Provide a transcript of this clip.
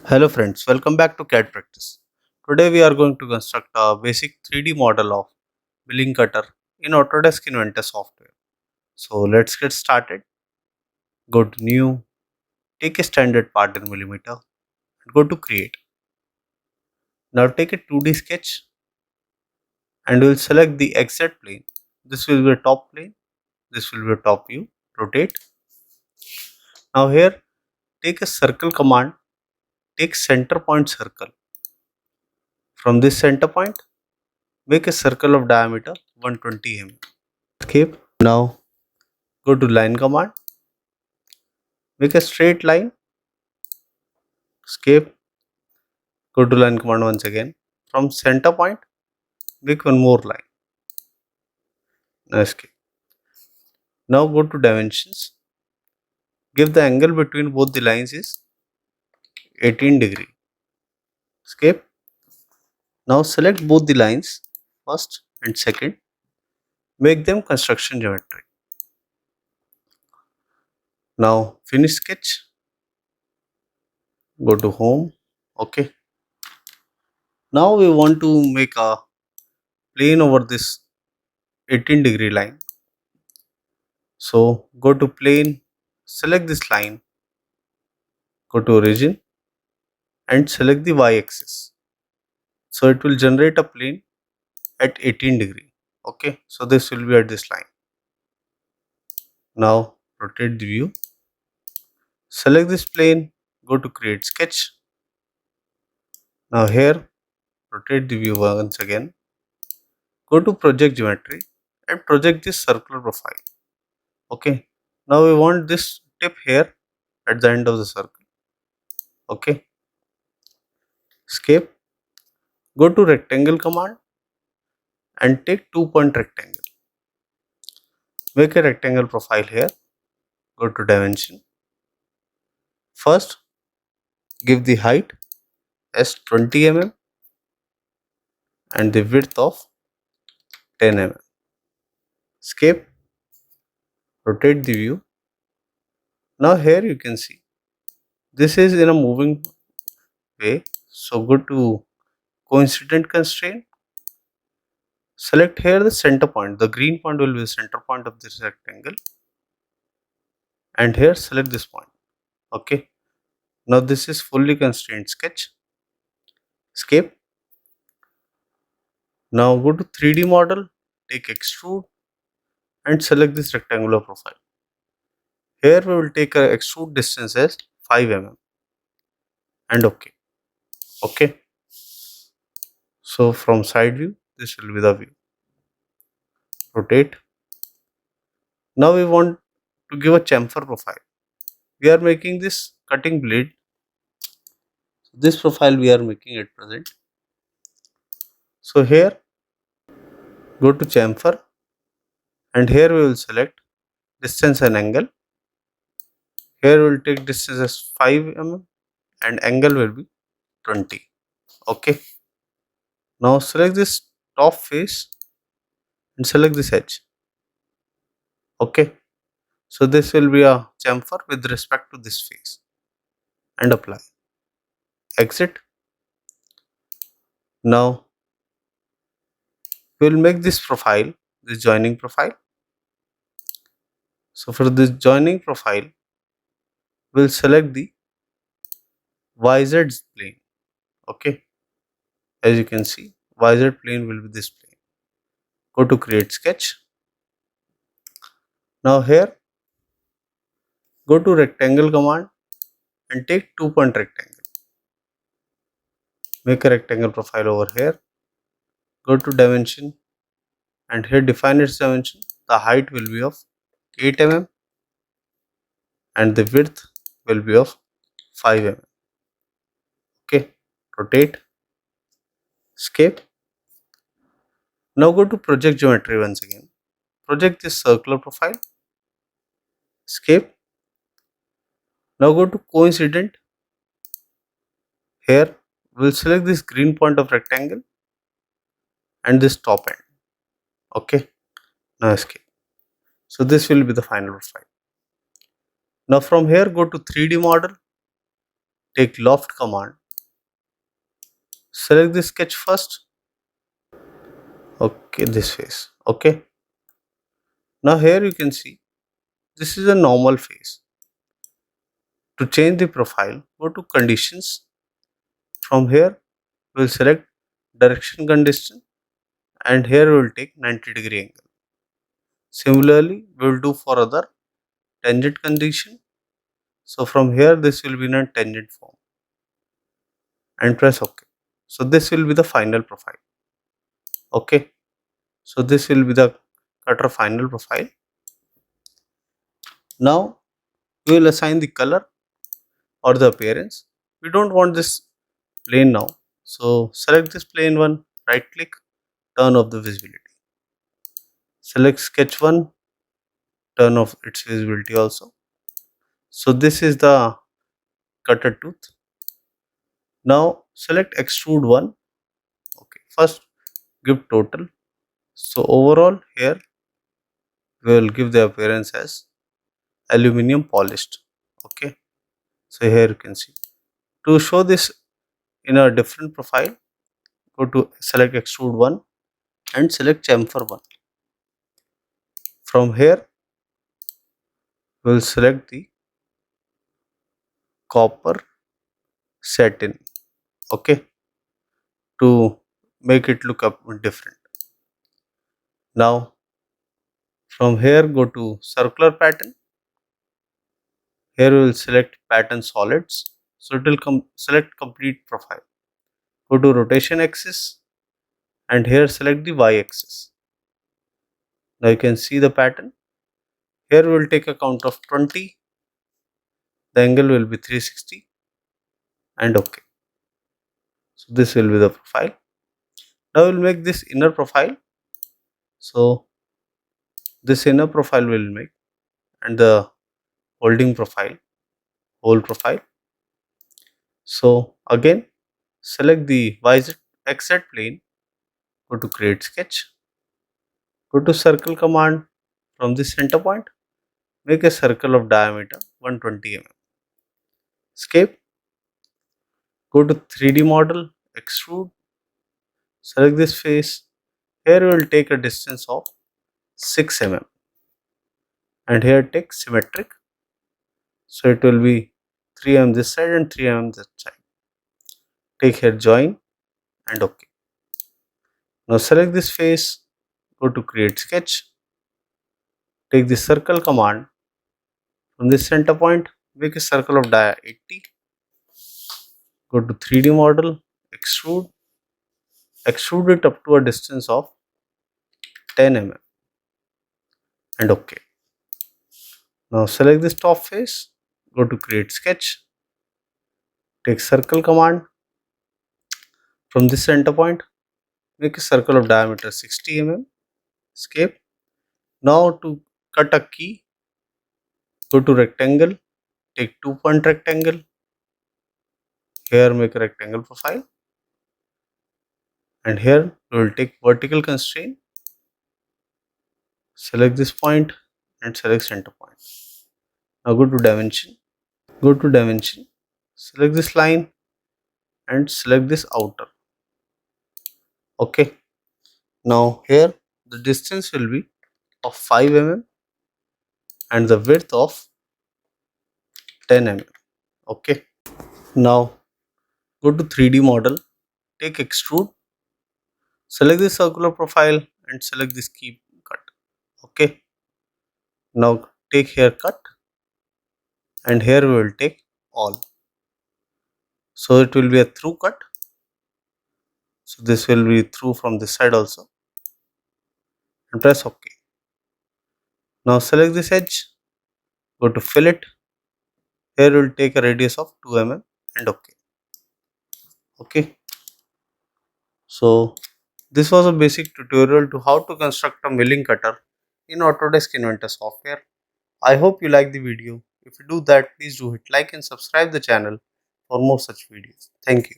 Hello friends, welcome back to CAD practice. Today we are going to construct a basic 3D model of milling cutter in Autodesk Inventor software. So let's get started. Go to new, take a standard part in millimeter and go to create. Now take a 2D sketch and we'll select the exact plane. This will be a top plane, this will be a top view, rotate. Now here take a circle command, take center point circle. From this center point, make a circle of diameter 120 mm. Escape. Now go to line command, make a straight line, escape, go to line command once again. From center point, make one more line, escape. Now go to dimensions, give the angle between both the lines is 18°, escape. Now select both the lines, first and second, make them construction geometry. Now finish sketch, go to home, okay. Now we want to make a plane over this 18° line. So go to plane, select this line, go to origin and select the y-axis. So it will generate a plane at 18°. Okay, so this will be at this line. Now rotate the view, select this plane, go to create sketch. Now here rotate the view once again, go to project geometry and project this circular profile. Okay, now we want this tip here at the end of the circle. Okay, escape, go to rectangle command and take 2-point rectangle. Make a rectangle profile here, go to dimension. First, give the height as 20 mm and the width of 10 mm. Escape, rotate the view. Now here you can see this is in a moving way. So go to coincident constraint. Select here the center point. The green point will be the center point of this rectangle. And here select this point. Okay. Now this is fully constrained sketch. Escape. Now go to 3D model, take extrude and select this rectangular profile. Here we will take a extrude distance as 5 mm and okay. Okay. So from side view, this will be the view. Rotate. Now we want to give a chamfer profile. We are making this cutting blade. This profile we are making at present. So here go to chamfer and here we will select distance and angle. Here we will take distance as 5 mm and angle will be 20. Okay. Now select this top face and select this edge. Okay. So this will be a chamfer with respect to this face and apply. Exit. Now we will make this profile, this joining profile. So for this joining profile, we will select the YZ plane. Okay. As you can see, YZ plane will be this plane. Go to create sketch. Now here, go to rectangle command and take 2-point rectangle. Make a rectangle profile over here. Go to dimension and here define its dimension. The height will be of 8 mm and the width will be of 5 mm. Okay, rotate, escape. Now go to project geometry once again. Project this circular profile, escape. Now go to coincident. Here we'll select this green point of rectangle and this top end. Okay, now escape. So this will be the final profile. Now from here go to 3D model, take loft command, select the sketch first. Okay, this face. Okay. Now here you can see this is a normal face. To change the profile, go to conditions. From here, we will select direction condition, and here we will take 90-degree angle. Similarly, we will do for other tangent condition. So from here, this will be in a tangent form, and press OK. So this will be the final profile. Okay. So this will be the cutter final profile. Now we will assign the color or the appearance. We don't want this plane now. So select this plane one, right click, turn off the visibility. Select sketch one, turn off its visibility also. So this is the cutter tooth. Now select extrude one. Okay, first give total. So overall here we will give the appearance as aluminum polished. Okay, so here you can see. To show this in a different profile, go to select extrude one and select chamfer one. From here we will select the copper satin. Okay, to make it look up different. Now from here go to circular pattern. Here we will select pattern solids. So it will select complete profile. Go to rotation axis and here select the y axis. Now you can see the pattern. Here we will take a count of 20. The angle will be 360 and OK. So this will be the profile. Now we will make this inner profile. So this inner profile we will make, and the holding profile, whole profile. So again select the YZ plane, go to create sketch, go to circle command. From the center point, make a circle of diameter 120 mm. Escape, go to 3D model, extrude, select this face. Here we will take a distance of 6 mm and here take symmetric. So it will be 3 mm this side and 3 mm this side. Take here join and OK. Now select this face, go to create sketch, take the circle command. From this center point, make a circle of dia 80. Go to 3D model, extrude, extrude it up to a distance of 10 mm and OK. Now select this top face, go to create sketch, take circle command. From this center point, make a circle of diameter 60 mm. Escape. Now to cut a key, go to rectangle, take 2-point rectangle. Here make a rectangle profile, and here we will take vertical constraint. Select this point and select center point. Now go to dimension, select this line and select this outer. Okay. Now here the distance will be of 5 mm and the width of 10 mm. Okay. Now go to 3D model, take extrude, select this circular profile and select this key cut. Okay. Now take here cut and here we will take all. So it will be a through cut. So this will be through from this side also and press OK. Now select this edge, go to fillet. Here we will take a radius of 2 mm and OK. Okay. So this was a basic tutorial to how to construct a milling cutter in Autodesk Inventor software. I hope you like the video. If you do that, please do hit like and subscribe the channel for more such videos. Thank you.